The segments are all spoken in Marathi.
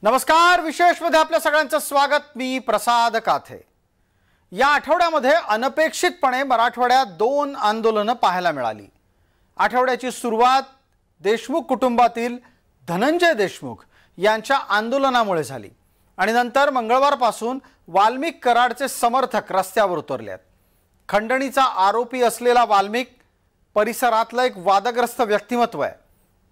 नमस्कार, विशेषमध्ये आपल्या सगळ्यांचं स्वागत। मी प्रसाद काथे। या आठवड्यामध्ये अनपेक्षितपणे मराठवाड्यात दोन आंदोलनं पाहायला मिळाली। आठवड्याची सुरुवात देशमुख कुटुंबातील धनंजय देशमुख यांच्या आंदोलनामुळे झाली आणि नंतर मंगळवारपासून वाल्मिक कराडचे समर्थक रस्त्यावर उतरले आहेत। खंडणीचा आरोपी असलेला वाल्मिक परिसरातलं एक वादग्रस्त व्यक्तिमत्व आहे।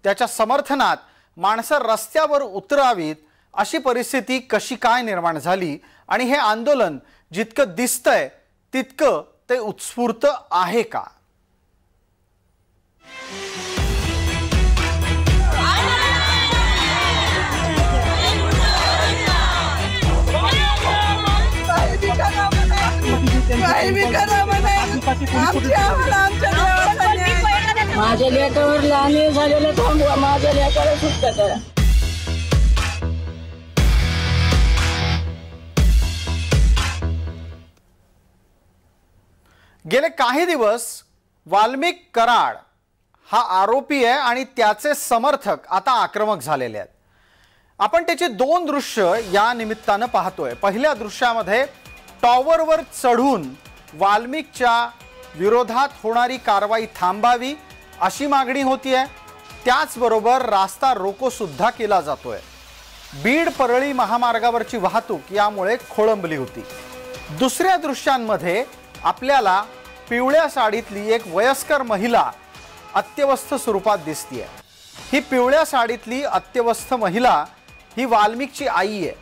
त्याच्या समर्थनात माणसं रस्त्यावर उतरावीत अशी परिस्थिती कशी काय निर्माण झाली आणि हे आंदोलन जितकं दिसतंय तितकं ते उत्स्फूर्त आहे का? माझ्या लेकावर लहान झालेलं थांबवा, माझ्या लेकाला सुटका करा। गेले काही दिवस वाल्मिक कराड हा आरोपी आहे आणि त्याचे समर्थक आता आक्रमक झालेले आहेत। आपण त्याची दोन दृश्य या निमित्ताने पाहतोय। पहिल्या दृश्यामध्ये टॉवरवर चढून वाल्मिकच्या विरोधात होणारी कारवाई थांबावी अशी मागणी होतीये। त्याचबरोबर रास्ता रोको सुद्धा केला जातोय। बीड परळी महामार्गावरची वाहतूक यामुळे खोळंबली होती। दुसऱ्या दृश्यांमध्ये आपल्याला पिवळ्या साडीतली एक वयस्कर महिला अत्यवस्थ स्वरूपात दिसतीये। ही पिवळ्या साडीतली अत्यवस्थ महिला ही वाल्मिकची आई आहे।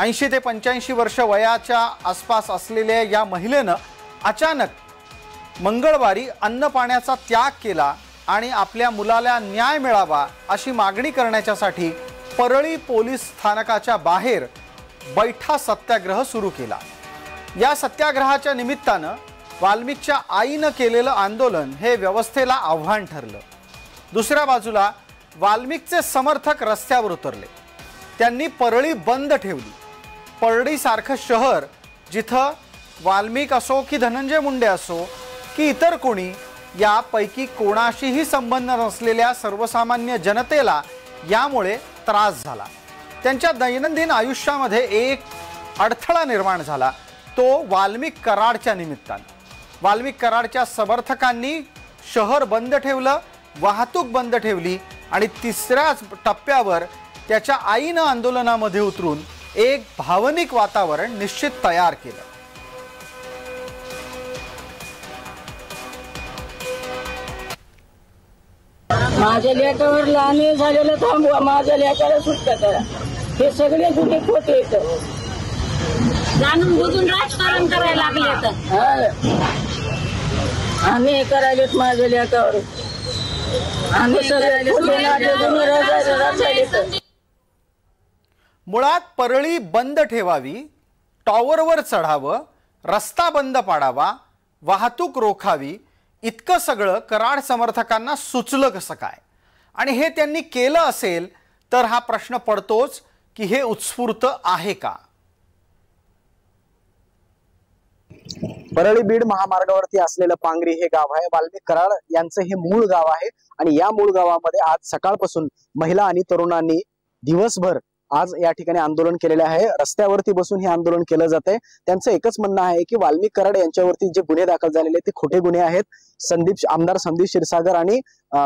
80 ते 85 वर्ष वयाच्या आसपास असलेल्या या महिलेनं अचानक मंगळवारी अन्न पाण्याचा त्याग केला आणि आपल्या मुलाला न्याय मिळावा अशी मागणी करण्यासाठी परळी पोलीस स्थानकाच्या बाहेर बैठा सत्याग्रह सुरू केला। या सत्याग्रहाच्या निमित्तानं वाल्मिकच्या आईनं केलेलं आंदोलन हे व्यवस्थेला आव्हान ठरलं। दुसऱ्या बाजूला वाल्मिकचे समर्थक रस्त्यावर उतरले। त्यांनी परळी बंद ठेवली। परळीसारखं शहर जिथं वाल्मिक असो की धनंजय मुंडे असो की इतर कोणी यापैकी कोणाशीही संबंध नसलेल्या सर्वसामान्य जनतेला यामुळे त्रास झाला। त्यांच्या दैनंदिन आयुष्यामध्ये एक अडथळा निर्माण झाला, तो वाल्मिक कराडच्या निमित्ताने। वाल्मिक कराडच्या समर्थकांनी शहर बंद ठेवलं, वाहतूक बंद ठेवली आणि तिसऱ्याच टप्प्यावर त्याच्या आईनं आंदोलनामध्ये उतरून एक भावनिक वातावरण निश्चित तयार केलं। माझ्या लेकावर लहान झालेलं थांबवा, माझ्या लेकाला सुटका करा। हे सगळे गुन्हे खोटे आहेत। जाणून बुजून राजकारण करायला लागले तर आम्ही करायलेत माझ्या लेकावर। आम्ही सगळे मुळात परळी बंद ठेवावी, टॉवरवर चढावं, रस्ता बंद पाडावा, वाहतूक रोखावी, इतकं सगळं कराड समर्थकांना सुचलं कसं काय? आणि हे त्यांनी केलं असेल तर हा प्रश्न पडतोच की हे उत्स्फूर्त आहे का? परळी बीड महामार्गावरती असलेलं पांगरी हे गाव आहे। वाल्मिक कराड यांचं हे मूळ गाव आहे आणि या मूळ गावामध्ये आज सकाळपासून महिला आणि तरुणांनी दिवसभर आज या ठिकाणी आंदोलन केलेले आहे। रस्त्यावरती बसून हे आंदोलन केलं जातंय। त्यांचं एकच म्हणणं आहे की वाल्मिक कराड यांच्यावरती जे गुन्हे दाखल झालेले ते खोटे गुन्हे आहेत। आमदार संदीप क्षीरसागर आणि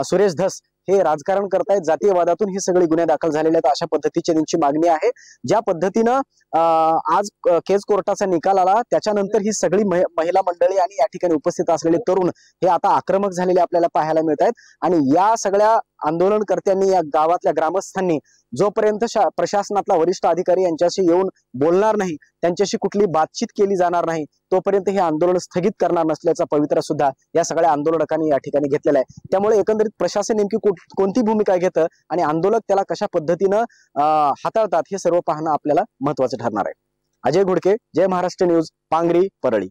सुरेश धस हे राजकारण करतायत, जातीयवादातून हे सगळे गुन्हे दाखल झालेले आहेत अशा पद्धतीची त्यांची मागणी आहे। ज्या पद्धतीनं आज केज कोर्टाचा निकाल आला त्याच्यानंतर ही सगळी महिला मंडळी आणि या ठिकाणी उपस्थित असलेले तरुण हे आता आक्रमक झालेले आपल्याला पाहायला मिळत आहेत। आणि या सगळ्या आंदोलनकर्त्यांनी, या गावातल्या ग्रामस्थांनी जोपर्यंत प्रशासनातला वरिष्ठ अधिकारी यांच्याशी येऊन बोलणार नाही, त्यांच्याशी कुठली बातचीत केली जाणार नाही, तोपर्यंत हे आंदोलन स्थगित करणार नसल्याचा पवित्रा सुद्धा या सगळ्या आंदोलकांनी या ठिकाणी घेतलेला आहे। त्यामुळे एकंदरीत प्रशासन नेमकी कोणती भूमिका घेतं आणि आंदोलक त्याला कशा पद्धतीनं हाताळतात हे सर्व पाहणं आपल्याला महत्त्वाचं ठरणार आहे। अजय घोडके, जय महाराष्ट्र न्यूज, पांगरी, परळी।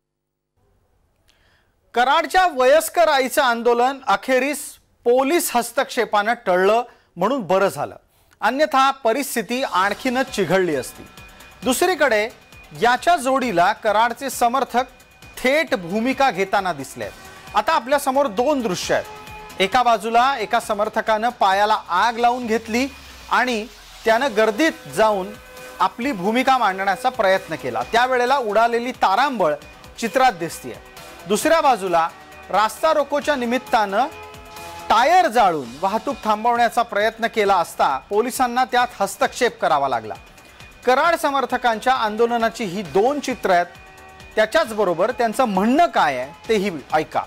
कराडच्या वयस्कर आईचं आंदोलन अखेरीस पोलीस हस्तक्षेपाने टळलं म्हणून बरं झालं, अन्यथा परिस्थिती आणखीनच चिघळली असती। दुसरीकडे याच्या जोडीला कराडचे समर्थक थेट भूमिका घेताना दिसले। आता आपल्या समोर दोन दृश्य आहेत। एका बाजूला एका समर्थकाने पायाला आग लावून घेतली आणि त्यानं गर्दीत जाऊन आपली भूमिका मांडण्याचा प्रयत्न केला। त्यावेळेला उडालेली तारांबळ चित्रात दिसतेय। दुसऱ्या बाजूला रास्ता रोकोच्या निमित्तानं टायर जाळून वाहतूक थांबवण्याचा प्रयत्न केला असता पोलिसांना त्यात हस्तक्षेप करावा लागला। कराड समर्थकांच्या आंदोलनाची ही दोन चित्र आहेत। त्याच्याच बरोबर त्यांचं म्हणणं काय आहे तेही ऐका।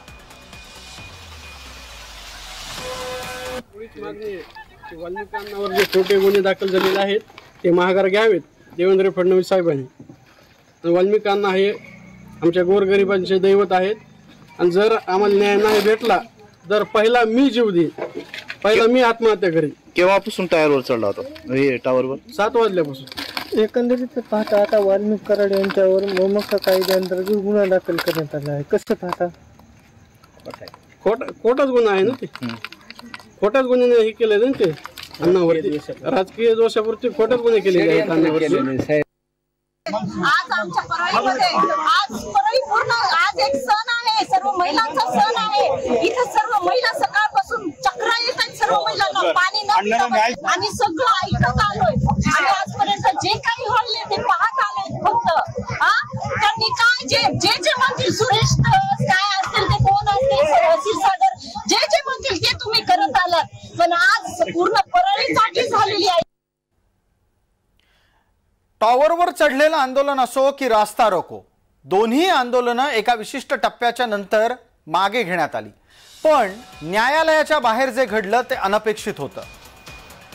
वाल्मिकांवर जे छोटे गुन्हे दाखल झालेले आहेत ते माघार घ्यावेत देवेंद्र फडणवीस साहेबांनी। वाल्मिकांना हे आमच्या गोरगरिबांचे दैवत आहेत आणि जर आम्हाला न्याय नाही भेटला तर पहिला मी जीव देईन, पहिला मी आत्महत्या करेन। केव्हापासून टायरवर चढला होता हे टावरवर? 7 वाजल्यापासून। एकंदरीत पाहता आता वाल्मिक कराड यांच्यावर मोमक्का कायद्याअंतर्गत गुन्हा दाखल करण्यात आला आहे, कसं पाहता? खोटाच गुन्हा आहे ना ते, खोटाच गुन्ह्याने हे केले ना ते अण्णावरती, राजकीय दोषावरती खोटाच गुन्हे केलेले आहेत अण्णावरती। आज आमच्या परळीमध्ये आज परळी पूर्ण आज एक सण आहे, सर्व महिलांचा सण आहे। इथे सर्व महिला सकाळपासून चक्रा येत आहेत, सर्व महिलांना पाणी न पिता आणि सगळं ऐकत आलोय आणि आजपर्यंत जे काही घडले ते पाहत आलोय। फक्त त्यांनी काय जे जे म्हणतील सुरेश काय असतील ते कोण असतील क्षीरसागर जे म्हणतील ते तुम्ही करत आलात, पण आज पूर्ण परळीसाठी झालेली आहे। टॉवरवर चढलेलं आंदोलन असो की रास्ता रोको, दोन्ही आंदोलनं एका विशिष्ट टप्प्याच्या नंतर मागे घेण्यात आली। पण न्यायालयाच्या बाहेर जे घडलं ते अनपेक्षित होतं।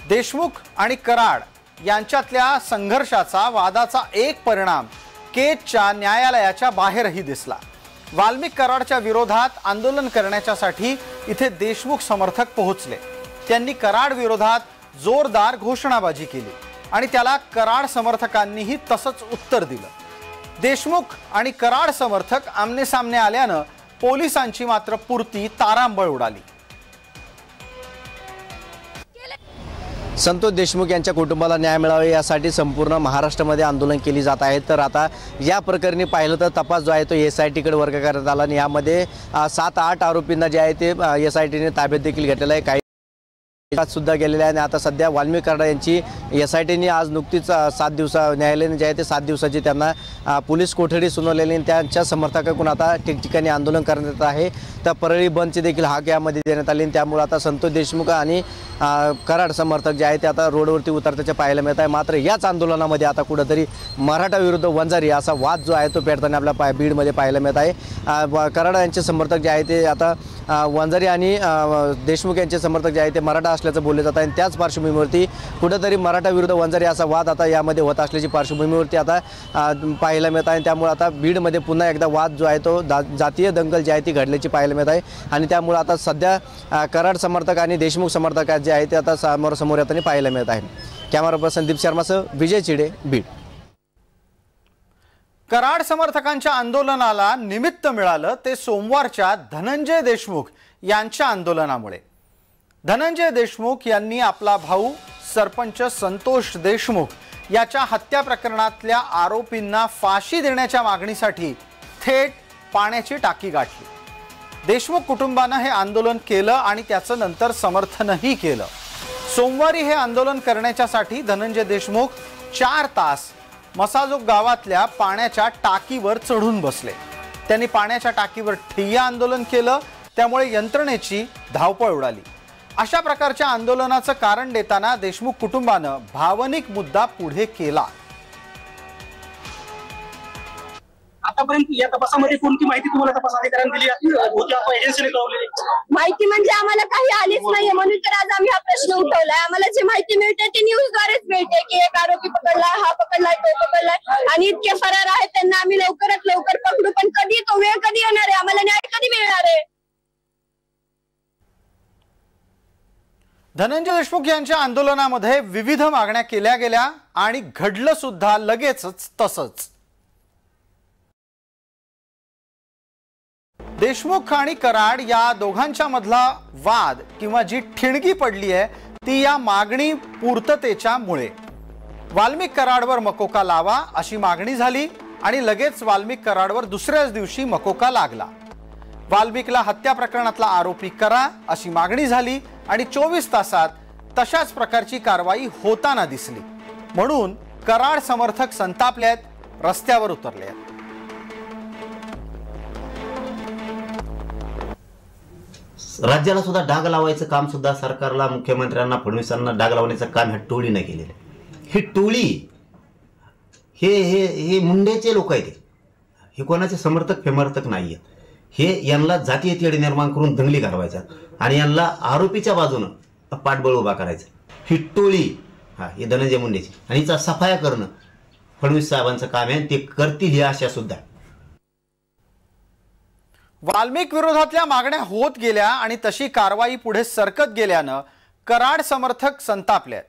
देशमुख आणि कराड यांच्यातल्या संघर्षाचा वादाचा एक परिणाम केजच्या न्यायालयाच्या बाहेरही दिसला। वाल्मिक कराडच्या विरोधात आंदोलन करण्यासाठी इथे देशमुख समर्थक पोहोचले। त्यांनी कराड विरोधात जोरदार घोषणाबाजी केली आणि त्याला कराड समर्थकांनीही तसंच उत्तर दिलं। देशमुख आणि कराड समर्थक आमने सामने आल्यानं पोलिसांची मात्र पुरती तारांबळ उडाली। संतोष देशमुख यांच्या कुटुंबाला न्याय मिळावा यासाठी संपूर्ण महाराष्ट्रामध्ये आंदोलन केली जात आहे। तर आता या प्रकरणी पाहिलं तर तपास जो आहे तो SIT कडे वर्ग करण्यात आला आणि यामध्ये 7-8 आरोपींना जे आहे ते SITने ताब्यात देखील घेतलेलं आहे। काही सुद्धा गेलेले आहे आणि आता सध्या वाल्मिक कराड यांची SITने आज नुकतीच 7 न्यायालयाने जे आहे ते 7 दिवसाची त्यांना पोलीस कोठडी सुनावलेली आणि त्यांच्या समर्थकांकडून आता ठिकठिकाणी आंदोलन करण्यात येत आहे। तर परळी बंदची देखील हाक यामध्ये देण्यात आली आणि त्यामुळे आता संतोष देशमुख आणि कराड समर्थक जे आहे ते आता रोडवरती उतरताचे पाहायला मिळत आहे। मात्र याच आंदोलनामध्ये आता कुठंतरी मराठा विरुद्ध वंजारी असा वाद जो आहे तो पेटताना आपल्या बीडमध्ये पाहायला मिळत आहे। कराड यांचे समर्थक जे आहे ते आता वंजारी आणि देशमुख यांचे समर्थक जे आहे ते मराठा असल्याचं बोलले जात आहे आणि त्याच पार्श्वभूमीवरती कुठंतरी मराठा विरुद्ध वंजारी असा वाद आता यामध्ये होत असल्याची पार्श्वभूमीवरती आता पाहायला मिळत आहे। त्यामुळे आता बीडमध्ये पुन्हा एकदा वाद जो आहे तो जातीय दंगल जी आहे ती घडल्याची पाहायला मिळत आहे आणि त्यामुळे आता सध्या कराड समर्थक आणि देशमुख समर्थक जे आहे ते आता समोर येताना पाहायला मिळत आहे। कॅमेरा पर्सन दीप शर्मासह विजय चिडे, बीड। कराड समर्थकांच्या आंदोलनाला निमित्त मिळालं ते सोमवारच्या धनंजय देशमुख यांच्या आंदोलनामुळे। धनंजय देशमुख यांनी आपला भाऊ सरपंच संतोष देशमुख याच्या हत्या प्रकरणातल्या आरोपींना फाशी देण्याच्या मागणीसाठी थेट पाण्याची टाकी गाठली। देशमुख कुटुंबानं हे आंदोलन केलं आणि त्याचं नंतर समर्थनही केलं। सोमवारी हे आंदोलन करण्यासाठी धनंजय देशमुख 4 तास मसाजोग गावातल्या पाण्याच्या टाकीवर चढून बसले। त्यांनी पाण्याच्या टाकीवर ठिय्या आंदोलन केलं, त्यामुळे यंत्रणेची धावपळ उडाली। अशा प्रकारच्या आंदोलनाचं कारण देताना देशमुख कुटुंबानं भावनिक मुद्दा पुढे केला। आतापर्यंत या तपासामध्ये कोणती माहिती तुम्हाला तपास अधिकाऱ्यांनी दिली होती अथवा एजन्सीने कळवलेली? माहिती म्हणजे आम्हाला काही आलीच नाहीये, म्हणून तर आज आम्ही हा प्रश्न उठवलाय। आम्हाला जी माहिती मिळते ती न्यूजद्वारेच मिळते की एक आरोपी पकडलाय, हा पकडलाय, तो पकडलाय आणि इतके फरार आहेत, त्यांना आम्ही लवकरात लवकर पकडू। पण कधी तो वेळ कधी येणार आहे, आम्हाला न्याय कधी मिळणार आहे? धनंजय देशमुख यांच्या आंदोलनामध्ये विविध मागण्या केल्या गेल्या आणि घडलं सुद्धा लगेचच तसंच। देशमुख आणि कराड या दोघांच्या मधला वाद किंवा जी ठिणगी पडली आहे ती या मागणी पूर्ततेच्या मुळे। वाल्मिक कराडवर मकोका लावा अशी मागणी झाली आणि लगेच वाल्मिक कराडवर दुसऱ्याच दिवशी मकोका लागला। वाल्मिकला हत्या प्रकरणातला आरोपी करा अशी मागणी झाली आणि 24 तासात तशाच प्रकारची कारवाई होताना दिसली, म्हणून कराड समर्थक संतापले आहेत, रस्त्यावर उतरले आहेत. राज्याला सुद्धा डाग लावायचं काम सुद्धा सरकारला, मुख्यमंत्र्यांना, फडणवीसांना डाग लावण्याचं काम ह्या टोळीने केलेलं आहे. ही टोळी हे हे हे मुंडेचे लोक आहेत. हे कोणाचे समर्थक फेमर्थक नाही आहेत. हे यांना जातीय तेढ निर्माण करून दंगली घडवायचा आणि यांना आरोपीच्या बाजूनं पाठबळ उभा करायचं. ही टोळी हे धनंजय मुंडेची आणि हिचा सफाया करणं फडणवीस साहेबांचं काम आहे. ते करतील ही आशा सुद्धा. वाल्मिक विरोधातल्या मागण्या होत गेल्या आणि तशी कारवाई पुढे सरकत गेल्यानं कराड समर्थक संतापले आहेत.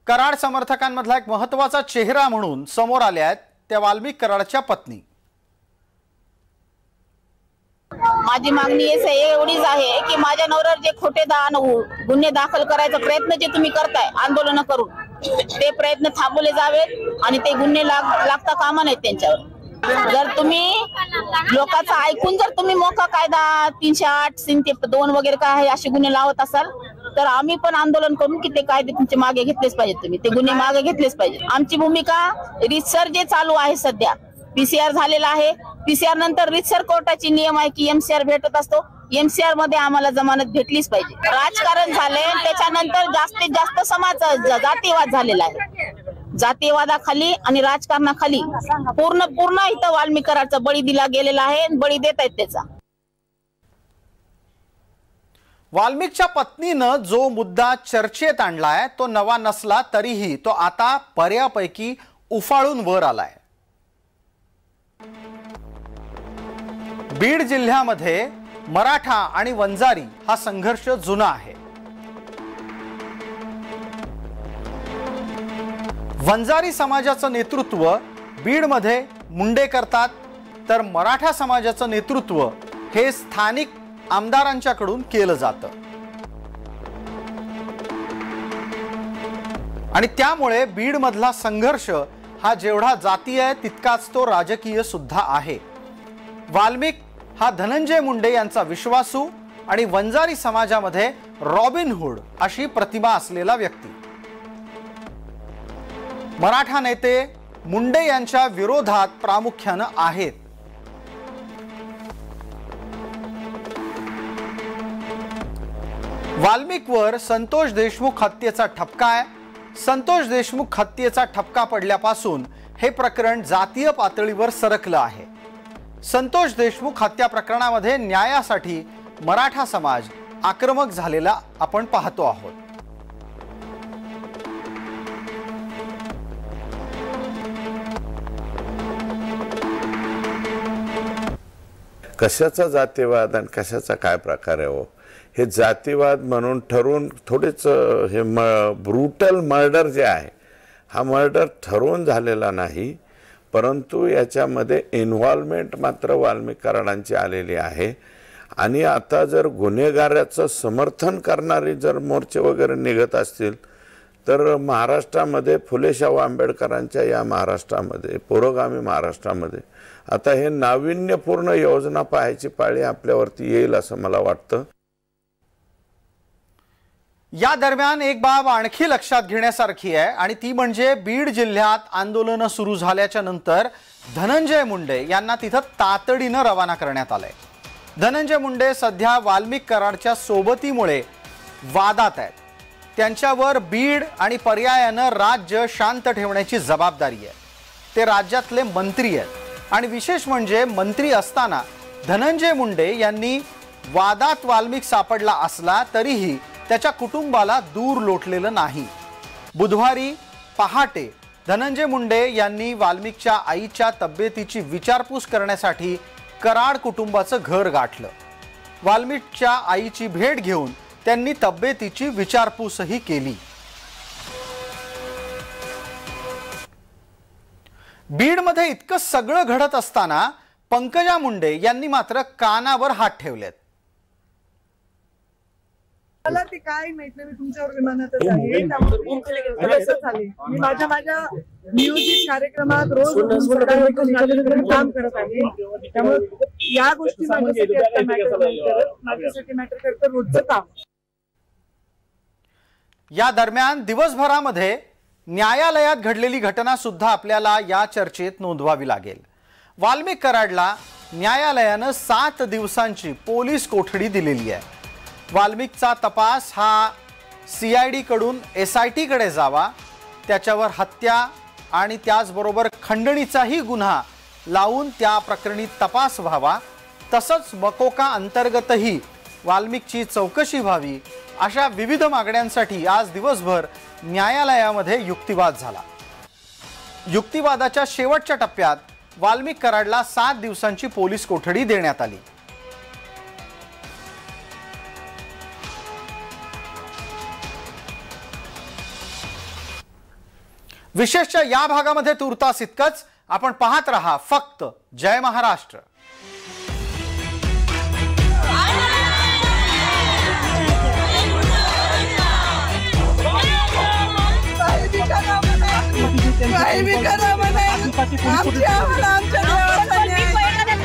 कराड समर्थकांमधला एक महत्त्वाचा चेहरा म्हणून समोर आल्या आहेत त्या वाल्मिक कराडच्या पत्नी. माझी मागणी एवढीच आहे की माझ्या नवऱ्यावर जे खोटे गुन्हे दाखल करायचा प्रयत्न जे तुम्ही करताय आंदोलन करून, ते प्रयत्न थांबवले जावेत आणि ते गुन्हे लागता कामा नयेत त्यांच्यावर. जर तुम्ही लोकांचं ऐकून जर तुम्ही मोका कायदा 308, 302 वगैरे काय असे गुन्हे लावत असाल तर आम्ही पण आंदोलन करून की ते कायदे तुमचे मागे घेतलेच पाहिजेत, तुम्ही ते गुन्हे मागे घेतलेच पाहिजे. आमची भूमिका रितसर जे चालू आहे सध्या, पीसीआर झालेला आहे, पीसीआर नंतर रितसर कोर्टाची नियम आहे की एमसीआर भेटत असतो, एमसीआर मध्ये आम्हाला जमानत भेटलीच पाहिजे. राजकारण झाले त्याच्यानंतर जास्तीत जास्त समाज जातीयवाद झालेला आहे. जातीयवादाखाली आणि राजकारणाखाली पूर्ण इथं वाल्मिक कराडचा बळी दिला गेलेला आहे, बळी देत आहेत त्याचा. वाल्मिकच्या पत्नीनं जो मुद्दा चर्चेत आणलाय तो नवा नसला तरीही तो आता बऱ्यापैकी उफाळून वर आलाय. बीड जिल्ह्यामध्ये मराठा आणि वंजारी हा संघर्ष जुना आहे. वंजारी समाजाचं नेतृत्व बीडमध्ये मुंडे करतात, तर मराठा समाजाचं नेतृत्व हे स्थानिक आमदारांच्याकडून केलं जातं आणि त्यामुळे बीडमधला संघर्ष हा जेवढा जातीय आहे तितकाच तो राजकीय सुद्धा आहे. वाल्मिक हा धनंजय मुंडे यांचा विश्वासू आणि वंजारी समाजामध्ये रॉबिनहुड अशी प्रतिमा असलेला व्यक्ती. मराठा नेते मुंडे यांच्या विरोधात प्रामुख्याने आहेत. वाल्मिकवर संतोष देशमुख हत्येचा ठपका आहे. संतोष देशमुख हत्येचा ठपका पडल्यापासून हे प्रकरण जातीय पातळीवर सरकलं आहे. संतोष देशमुख हत्या प्रकरणामध्ये न्यायासाठी मराठा समाज आक्रमक झालेला आपण पाहतो आहोत. कशाचा जातीवाद आणि कशाचा काय प्रकार आहे हो? हे जातीवाद म्हणून ठरवून थोडेच हे ब्रुटल मर्डर जे आहे हा मर्डर ठरवून झालेला नाही, परंतु याच्यामध्ये इन्व्हॉल्वमेंट मात्र वाल्मिक कराडांची आलेली आहे. आणि आता जर गुन्हेगाराचं समर्थन करणारी जर मोर्चे वगैरे निघत असतील तर महाराष्ट्रामध्ये फुले शाहू आंबेडकरांच्या या महाराष्ट्रामध्ये, पुरोगामी महाराष्ट्रामध्ये आता हे नाविन्यपूर्ण योजना पाहायची पाळी आपल्यावरती येईल असं मला वाटतं. या दरम्यान एक बाब आणखी लक्षात घेण्यासारखी आहे आणि ती म्हणजे बीड जिल्ह्यात आंदोलन सुरू झाल्याच्या नंतर धनंजय मुंडे यांना तिथं तातडीनं रवाना करण्यात आलंय. धनंजय मुंडे सध्या वाल्मिक कराडच्या सोबतीमुळे वादात आहेत. त्यांच्यावर बीड आणि पर्यायानं राज्य शांत ठेवण्याची जबाबदारी आहे. ते राज्यातले मंत्री आहेत आणि विशेष म्हणजे मंत्री असताना धनंजय मुंडे यांनी वादात वाल्मिक सापडला असला तरीही त्याच्या कुटुंबाला दूर लोटलेलं नाही. बुधवारी पहाटे धनंजय मुंडे यांनी वाल्मिकच्या आईच्या तब्येतीची विचारपूस करण्यासाठी कराड कुटुंबाचं घर गाठलं. वाल्मिकच्या आईची भेट घेऊन त्यांनी तब्येतीची विचारपूसही केली. बीडमध्ये इतकं सगळं घडत असताना पंकजा मुंडे यांनी मात्र कानावर हात ठेवलेत. मला ते काय माहित नाही, मी तुमच्यावर विमानातच आहे त्यामुळे मी माझ्या नियोजित कार्यक्रमात रोज काम करत आहे. त्यामुळे या गोष्टी माझ्यासाठी मॅटर करत रोजचं काम. या दरम्यान दिवसभरामध्ये न्यायालयात घडलेली घटना सुद्धा आपल्याला या चर्चेत नोंदवावी लागेल। वाल्मिक कराडला न्यायालयानं 7 दिवसांची पोलीस कोठडी दिलेली आहे। वाल्मिकचा तपास हा CID कडून SIT कडे जावा, त्याच्यावर हत्या आणि त्याचबरोबर खंडणीचाही गुन्हा लावून त्या प्रकरणी तपास व्हावा, तसंच मकोका अंतर्गतही वाल्मिकची चौकशी व्हावी, अशा विविध मागण्यांसाठी आज दिवसभर न्यायालयामध्ये युक्तिवाद झाला। युक्तिवादाच्या शेवटच्या टप्प्यात वाल्मिक कराडला 7 दिवसांची पोलीस कोठडी देण्यात आली। विशेषच्या या भागामध्ये तुर्तास इतकंच। आपण पाहत रहा फक्त जय महाराष्ट्र।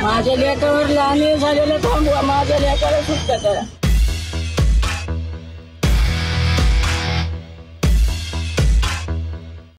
माझ्या लेकावर लहान झालेलं थांबवा, माझ्या लेकाला सुटका करा।